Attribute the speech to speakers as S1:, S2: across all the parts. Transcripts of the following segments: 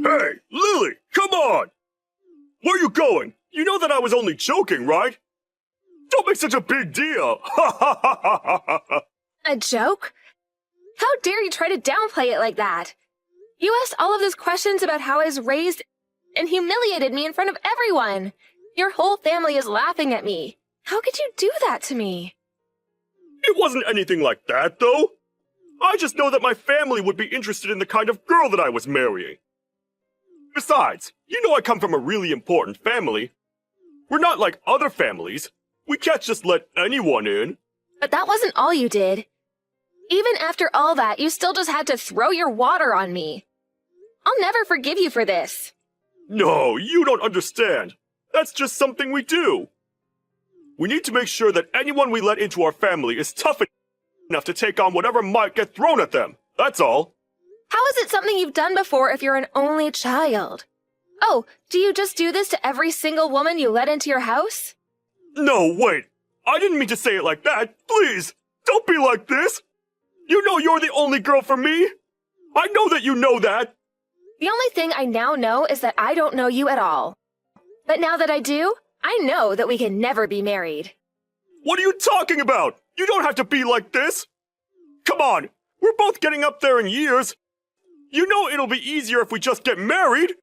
S1: Hey, Lily, come on! Where are you going? You know that I was only joking, right? Don't make such a big deal! Ha ha ha ha ha ha!
S2: A joke? How dare you try to downplay it like that? You asked all of those questions about how I was raised and humiliated me in front of everyone. Your whole family is laughing at me. How could you do that to me?
S1: It wasn't anything like that, though. I just know that my family would be interested in the kind of girl that I was marrying. Besides, you know I come from a really important family. We're not like other families. We can't just let anyone in.
S2: But that wasn't all you did. Even after all that, you still just had to throw your water on me. I'll never forgive you for this.
S1: No, you don't understand. That's just something we do. We need to make sure that anyone we let into our family is tough enough to take on whatever might get thrown at them. That's all.
S2: How is it something you've done before if you're an only child? Oh, do you just do this to every single woman you let into your house?
S1: No, wait. I didn't mean to say it like that. Please, don't be like this. You know you're the only girl for me. I know that you know that.
S2: The only thing I now know is that I don't know you at all. But now that I do, I know that we can never be married.
S1: What are you talking about? You don't have to be like this. Come on, we're both getting up there in years. You know it'll be easier if we just get married.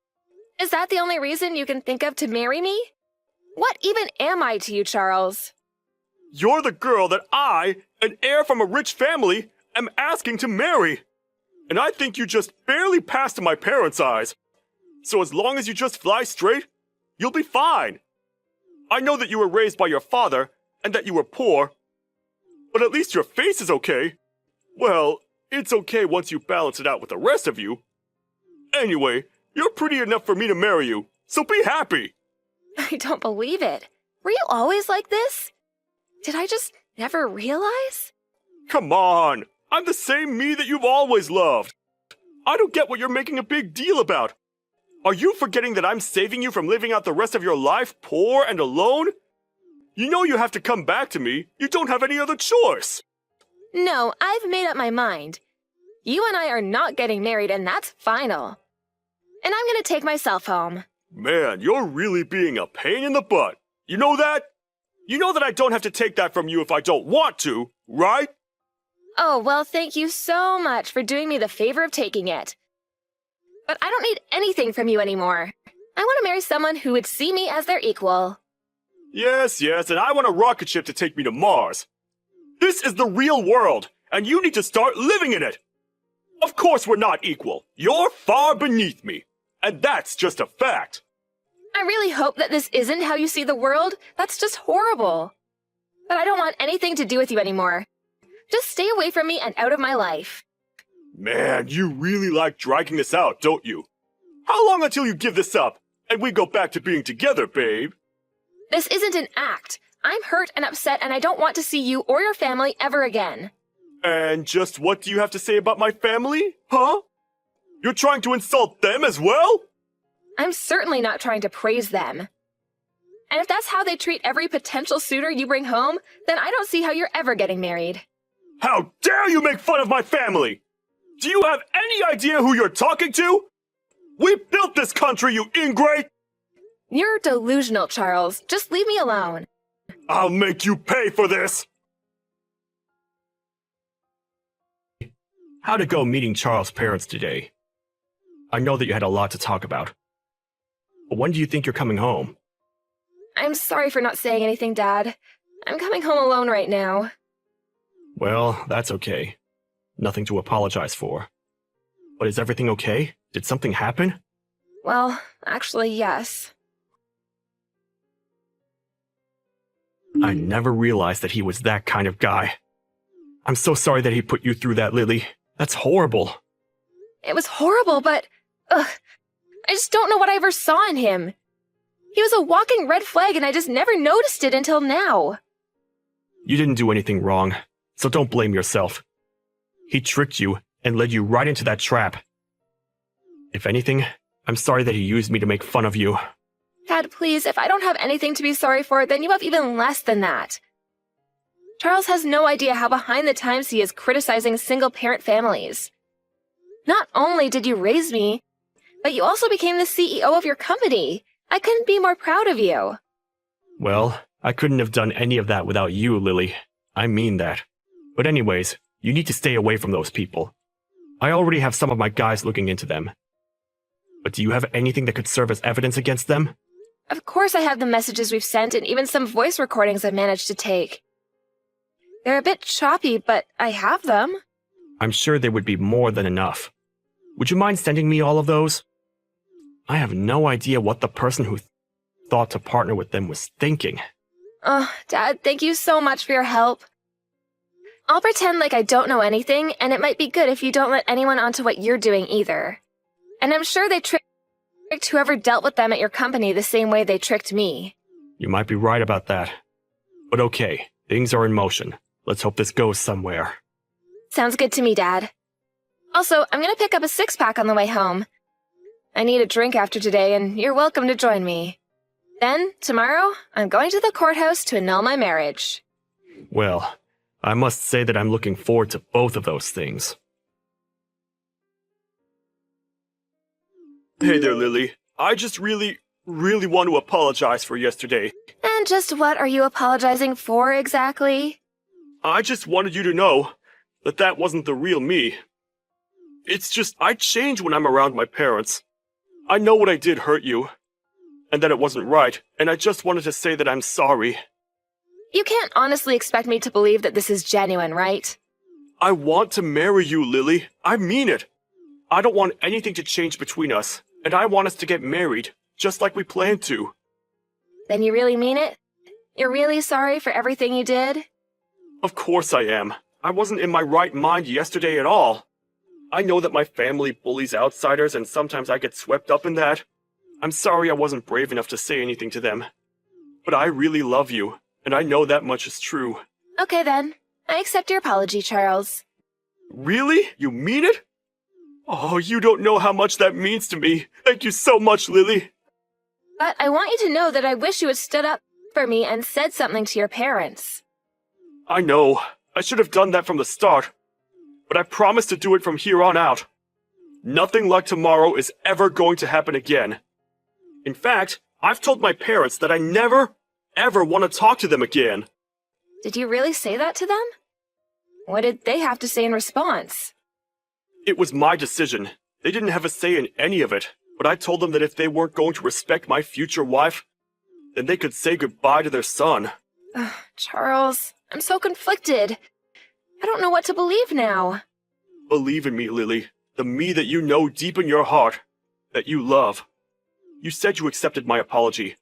S2: Is that the only reason you can think of to marry me? What even am I to you, Charles?
S1: You're the girl that I, an heir from a rich family, am asking to marry. And I think you just barely passed in my parents' eyes. So as long as you just fly straight, you'll be fine. I know that you were raised by your father, and that you were poor. But at least your face is okay. Well, it's okay once you balance it out with the rest of you. Anyway, you're pretty enough for me to marry you, so be happy.
S2: I don't believe it. Were you always like this? Did I just never realize?
S1: Come on, I'm the same me that you've always loved. I don't get what you're making a big deal about. Are you forgetting that I'm saving you from living out the rest of your life poor and alone? You know you have to come back to me. You don't have any other choice.
S2: No, I've made up my mind. You and I are not getting married, and that's final. And I'm gonna take myself home.
S1: Man, you're really being a pain in the butt. You know that? You know that I don't have to take that from you if I don't want to, right?
S2: Oh, well, thank you so much for doing me the favor of taking it. But I don't need anything from you anymore. I want to marry someone who would see me as their equal.
S1: Yes, and I want a rocket ship to take me to Mars. This is the real world, and you need to start living in it. Of course we're not equal. You're far beneath me. And that's just a fact.
S2: I really hope that this isn't how you see the world. That's just horrible. But I don't want anything to do with you anymore. Just stay away from me and out of my life.
S1: Man, you really like dragging this out, don't you? How long until you give this up, and we go back to being together, babe?
S2: This isn't an act. I'm hurt and upset, and I don't want to see you or your family ever again.
S1: And just what do you have to say about my family, huh? You're trying to insult them as well?
S2: I'm certainly not trying to praise them. And if that's how they treat every potential suitor you bring home, then I don't see how you're ever getting married.
S1: How dare you make fun of my family! Do you have any idea who you're talking to? We built this country, you ingrate!
S2: You're delusional, Charles. Just leave me alone.
S1: I'll make you pay for this! How'd it go meeting Charles' parents today? I know that you had a lot to talk about. But when do you think you're coming home?
S2: I'm sorry for not saying anything, Dad. I'm coming home alone right now.
S1: Well, that's okay. Nothing to apologize for. But is everything okay? Did something happen?
S2: Well, actually, yes.
S1: I never realized that he was that kind of guy. I'm so sorry that he put you through that, Lily. That's horrible.
S2: It was horrible, but... Ugh. I just don't know what I ever saw in him. He was a walking red flag, and I just never noticed it until now.
S1: You didn't do anything wrong, so don't blame yourself. He tricked you and led you right into that trap. If anything, I'm sorry that he used me to make fun of you.
S2: Dad, please, if I don't have anything to be sorry for, then you have even less than that. Charles has no idea how behind the times he is criticizing single-parent families. Not only did you raise me, But you also became the CEO of your company. I couldn't be more proud of you.
S1: Well, I couldn't have done any of that without you, Lily. I mean that. But anyways, you need to stay away from those people. I already have some of my guys looking into them. But do you have anything that could serve as evidence against them?
S2: Of course I have the messages we've sent and even some voice recordings I've managed to take. They're a bit choppy, but I have them.
S1: I'm sure they would be more than enough. Would you mind sending me all of those? I have no idea what the person who thought to partner with them was thinking.
S2: Oh, Dad, thank you so much for your help. I'll pretend like I don't know anything, and it might be good if you don't let anyone onto what you're doing either. And I'm sure they tricked whoever dealt with them at your company the same way they tricked me.
S1: You might be right about that. But okay, things are in motion. Let's hope this goes somewhere.
S2: Sounds good to me, Dad. Also, I'm gonna pick up a six-pack on the way home. I need a drink after today, and you're welcome to join me. Then, tomorrow, I'm going to the courthouse to annul my marriage.
S1: Well, I must say that I'm looking forward to both of those things. Hey there, Lily. I just really want to apologize for yesterday.
S2: And just what are you apologizing for exactly?
S1: I just wanted you to know that that wasn't the real me. It's just, I change when I'm around my parents. I know what I did hurt you, and that it wasn't right, and I just wanted to say that I'm sorry.
S2: You can't honestly expect me to believe that this is genuine, right?
S1: I want to marry you, Lily. I mean it. I don't want anything to change between us, and I want us to get married, just like we planned to.
S2: Then you really mean it? You're really sorry for everything you did?
S1: Of course I am. I wasn't in my right mind yesterday at all. I know that my family bullies outsiders, and sometimes I get swept up in that. I'm sorry I wasn't brave enough to say anything to them. But I really love you, and I know that much is true.
S2: Okay then. I accept your apology, Charles.
S1: Really? You mean it? Oh, you don't know how much that means to me. Thank you so much, Lily.
S2: But I want you to know that I wish you had stood up for me and said something to your parents.
S1: I know. I should have done that from the start. But I promise to do it from here on out. Nothing like tomorrow is ever going to happen again. In fact, I've told my parents that I never, ever want to talk to them again.
S2: Did you really say that to them? What did they have to say in response?
S1: It was my decision. They didn't have a say in any of it, but I told them that if they weren't going to respect my future wife, then they could say goodbye to their son.
S2: Ugh, Charles, I'm so conflicted. I don't know what to believe now.
S1: Believe in me, Lily. The me that you know deep in your heart, that you love. You said you accepted my apology.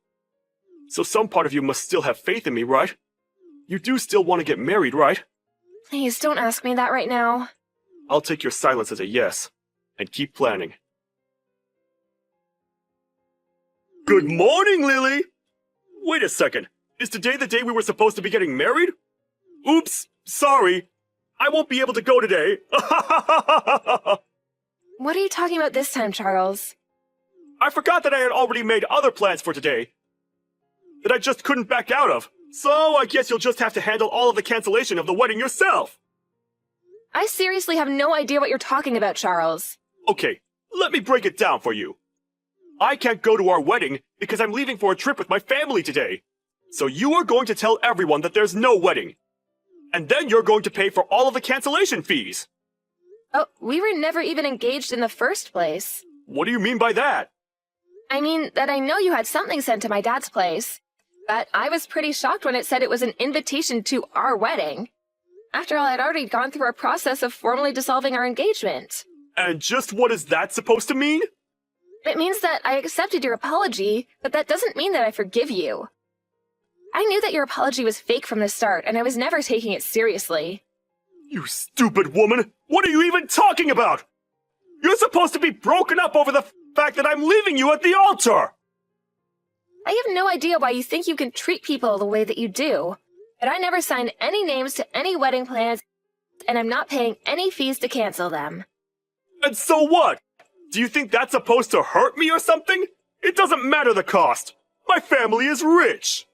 S1: So some part of you must still have faith in me, right? You do still want to get married, right?
S2: Please don't ask me that right now.
S1: I'll take your silence as a yes, and keep planning. Good morning, Lily! Wait a second. Is today the day we were supposed to be getting married? Oops, sorry. I won't be able to go today.
S2: What are you talking about this time, Charles?
S1: I forgot that I had already made other plans for today that I just couldn't back out of. So I guess you'll just have to handle all of the cancellation of the wedding yourself.
S2: I seriously have no idea what you're talking about, Charles.
S1: Okay, let me break it down for you. I can't go to our wedding because I'm leaving for a trip with my family today. So you are going to tell everyone that there's no wedding. And then you're going to pay for all of the cancellation fees.
S2: Oh, we were never even engaged in the first place.
S1: What do you mean by that?
S2: I mean that I know you had something sent to my dad's place, but I was pretty shocked when it said it was an invitation to our wedding. After all, I'd already gone through a process of formally dissolving our engagement.
S1: And just what is that supposed to mean?
S2: It means that I accepted your apology, but that doesn't mean that I forgive you. I knew that your apology was fake from the start, and I was never taking it seriously.
S1: You stupid woman! What are you even talking about? You're supposed to be broken up over the fact that I'm leaving you at the altar!
S2: I have no idea why you think you can treat people the way that you do, but I never signed any names to any wedding plans, and I'm not paying any fees to cancel them.
S1: And so what? Do you think that's supposed to hurt me or something? It doesn't matter the cost. My family is rich.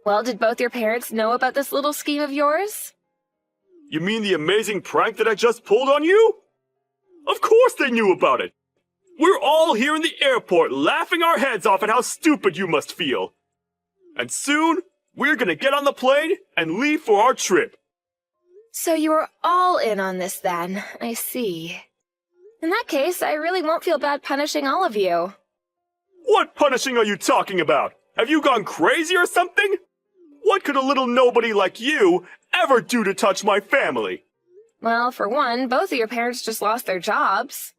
S2: Well, did both your parents know about this little scheme of yours?
S1: You mean the amazing prank that I just pulled on you? Of course they knew about it. We're all here in the airport laughing our heads off at how stupid you must feel. And soon, we're gonna get on the plane and leave for our trip.
S2: So you were all in on this then, I see. In that case, I really won't feel bad punishing all of you.
S1: What punishing are you talking about? Have you gone crazy or something? What could a little nobody like you ever do to touch my family?
S2: Well, for one, both of your parents just lost their jobs.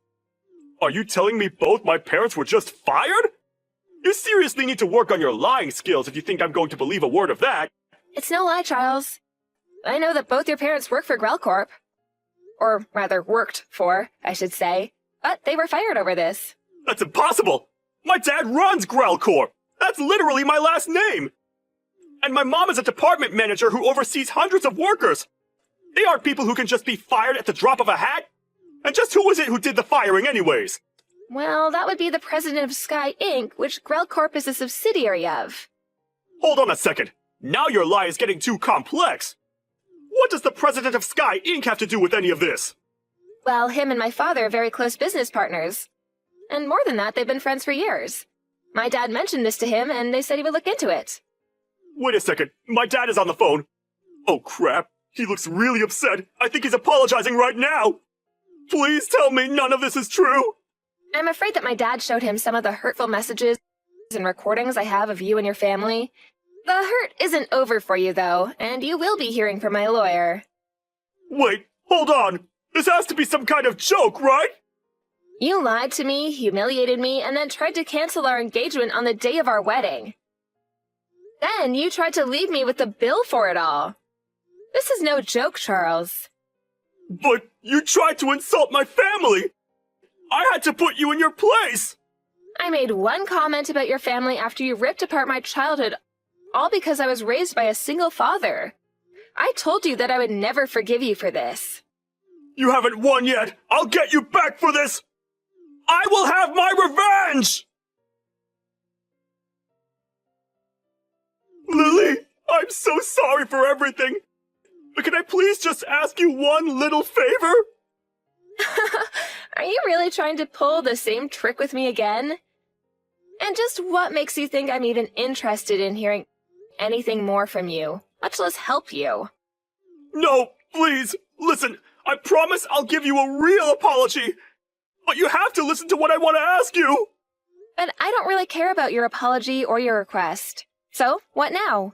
S1: Are you telling me both my parents were just fired? You seriously need to work on your lying skills if you think I'm going to believe a word of that.
S2: It's no lie, Charles. I know that both your parents work for Grell Corp. Or rather, worked for, I should say. But they were fired over this.
S1: That's impossible! My dad runs Grell Corp! That's literally my last name! And my mom is a department manager who oversees hundreds of workers! They aren't people who can just be fired at the drop of a hat! And just who was it who did the firing anyways?
S2: Well, that would be the president of Sky Inc., which Grell Corp is a subsidiary of.
S1: Hold on a second. Now your lie is getting too complex. What does the president of Sky Inc. have to do with any of this?
S2: Well, him and my father are very close business partners. And more than that, they've been friends for years. My dad mentioned this to him, and they said he would look into it.
S1: Wait a second. My dad is on the phone. Oh crap. He looks really upset. I think he's apologizing right now. Please tell me none of this is true.
S2: I'm afraid that my dad showed him some of the hurtful messages and recordings I have of you and your family. The hurt isn't over for you, though, and you will be hearing from my lawyer.
S1: Wait, hold on. This has to be some kind of joke, right?
S2: You lied to me, humiliated me, and then tried to cancel our engagement on the day of our wedding. Then you tried to leave me with the bill for it all. This is no joke, Charles.
S1: But you tried to insult my family! I had to put you in your place!
S2: I made one comment about your family after you ripped apart my childhood, all because I was raised by a single father. I told you that I would never forgive you for this.
S1: You haven't won yet! I'll get you back for this! I will have my revenge! Lily, I'm so sorry for everything. But can I please just ask you one little favor?
S2: Are you really trying to pull the same trick with me again? And just what makes you think I'm even interested in hearing anything more from you, much less help you?
S1: No, please, listen, I promise I'll give you a real apology. But you have to listen to what I want to ask you.
S2: But I don't really care about your apology or your request. So, what now?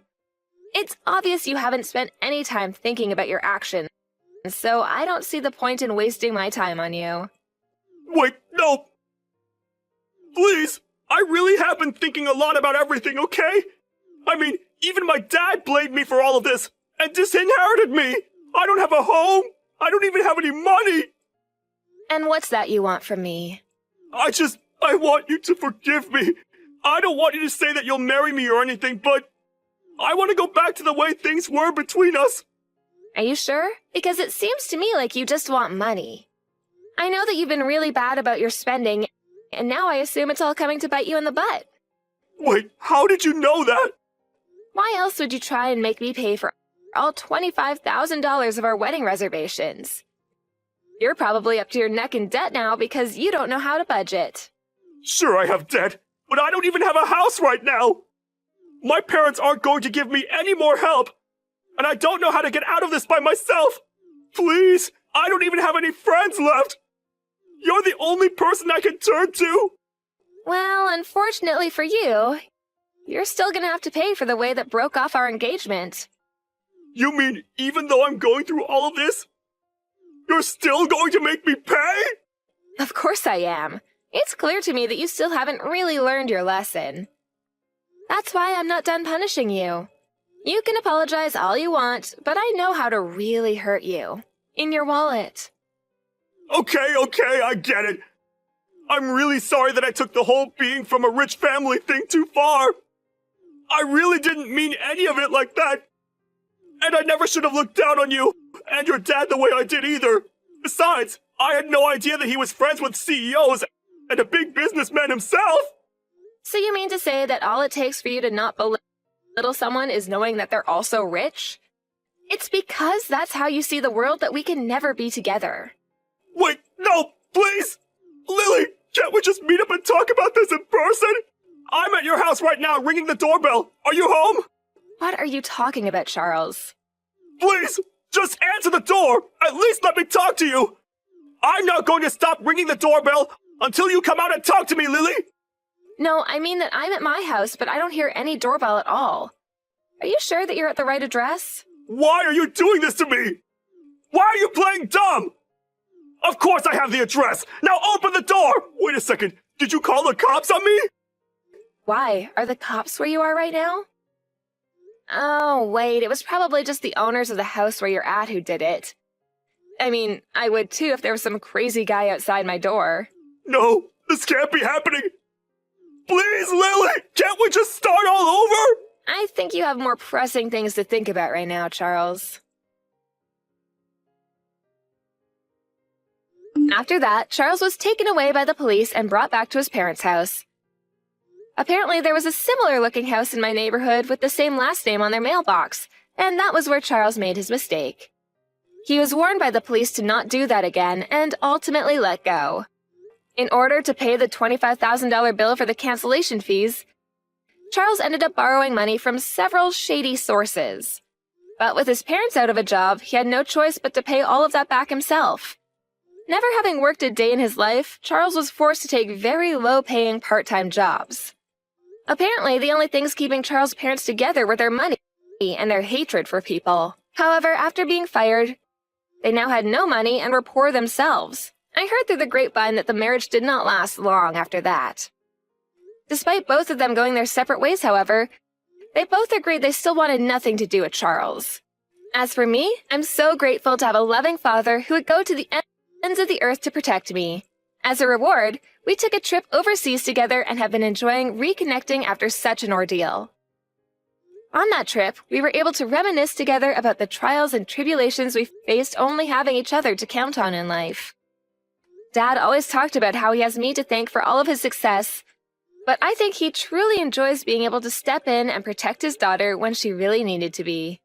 S2: It's obvious you haven't spent any time thinking about your actions, so I don't see the point in wasting my time on you.
S1: Wait, no. Please, I really have been thinking a lot about everything, okay? I mean, even my dad blamed me for all of this and disinherited me. I don't have a home. I don't even have any money.
S2: And what's that you want from me?
S1: I want you to forgive me. I don't want you to say that you'll marry me or anything, but I want to go back to the way things were between us.
S2: Are you sure? Because it seems to me like you just want money. I know that you've been really bad about your spending, and now I assume it's all coming to bite you in the butt.
S1: Wait, how did you know that?
S2: Why else would you try and make me pay for all $25,000 of our wedding reservations? You're probably up to your neck in debt now because you don't know how to budget.
S1: Sure, I have debt, but I don't even have a house right now. My parents aren't going to give me any more help, and I don't know how to get out of this by myself. Please, I don't even have any friends left. You're the only person I can turn to.
S2: Well, unfortunately for you, you're still gonna have to pay for the way that broke off our engagement.
S1: You mean even though I'm going through all of this, you're still going to make me pay?
S2: Of course I am. It's clear to me that you still haven't really learned your lesson. That's why I'm not done punishing you. You can apologize all you want, but I know how to really hurt you. In your wallet.
S1: Okay, I get it. I'm really sorry that I took the whole being from a rich family thing too far. I really didn't mean any of it like that. And I never should have looked down on you and your dad the way I did either. Besides, I had no idea that he was friends with CEOs and a big businessman himself.
S2: So you mean to say that all it takes for you to not belittle someone is knowing that they're also rich? It's because that's how you see the world that we can never be together.
S1: Wait, no, please! Lily, Can't we just meet up and talk about this in person? I'm at your house right now ringing the doorbell. Are you home?
S2: What are you talking about, Charles?
S1: Please, just answer the door. At least let me talk to you. I'm not going to stop ringing the doorbell until you come out and talk to me, Lily.
S2: No, I mean that I'm at my house, but I don't hear any doorbell at all. Are you sure that you're at the right address?
S1: Why are you doing this to me? Why are you playing dumb? Of course I have the address. Now open the door. Wait a second. Did you call the cops on me?
S2: Why? Are the cops where you are right now? Oh, wait, it was probably just the owners of the house where you're at who did it. I mean, I would too if there was some crazy guy outside my door.
S1: No, this can't be happening. Please, Lily, can't we just start all over?
S2: I think you have more pressing things to think about right now, Charles. After that, Charles was taken away by the police and brought back to his parents' house. Apparently, there was a similar-looking house in my neighborhood with the same last name on their mailbox, and that was where Charles made his mistake. He was warned by the police to not do that again and ultimately let go. In order to pay the $25,000 bill for the cancellation fees, Charles ended up borrowing money from several shady sources. But with his parents out of a job, he had no choice but to pay all of that back himself. Never having worked a day in his life, Charles was forced to take very low-paying part-time jobs. Apparently, the only things keeping Charles' parents together were their money and their hatred for people. However, after being fired, they now had no money and were poor themselves. I heard through the grapevine that the marriage did not last long after that. Despite both of them going their separate ways, however, they both agreed they still wanted nothing to do with Charles. As for me, I'm so grateful to have a loving father who would go to the ends of the earth to protect me. As a reward, we took a trip overseas together and have been enjoying reconnecting after such an ordeal. On that trip, we were able to reminisce together about the trials and tribulations we faced only having each other to count on in life. Dad always talked about how he has me to thank for all of his success, but I think he truly enjoys being able to step in and protect his daughter when she really needed to be.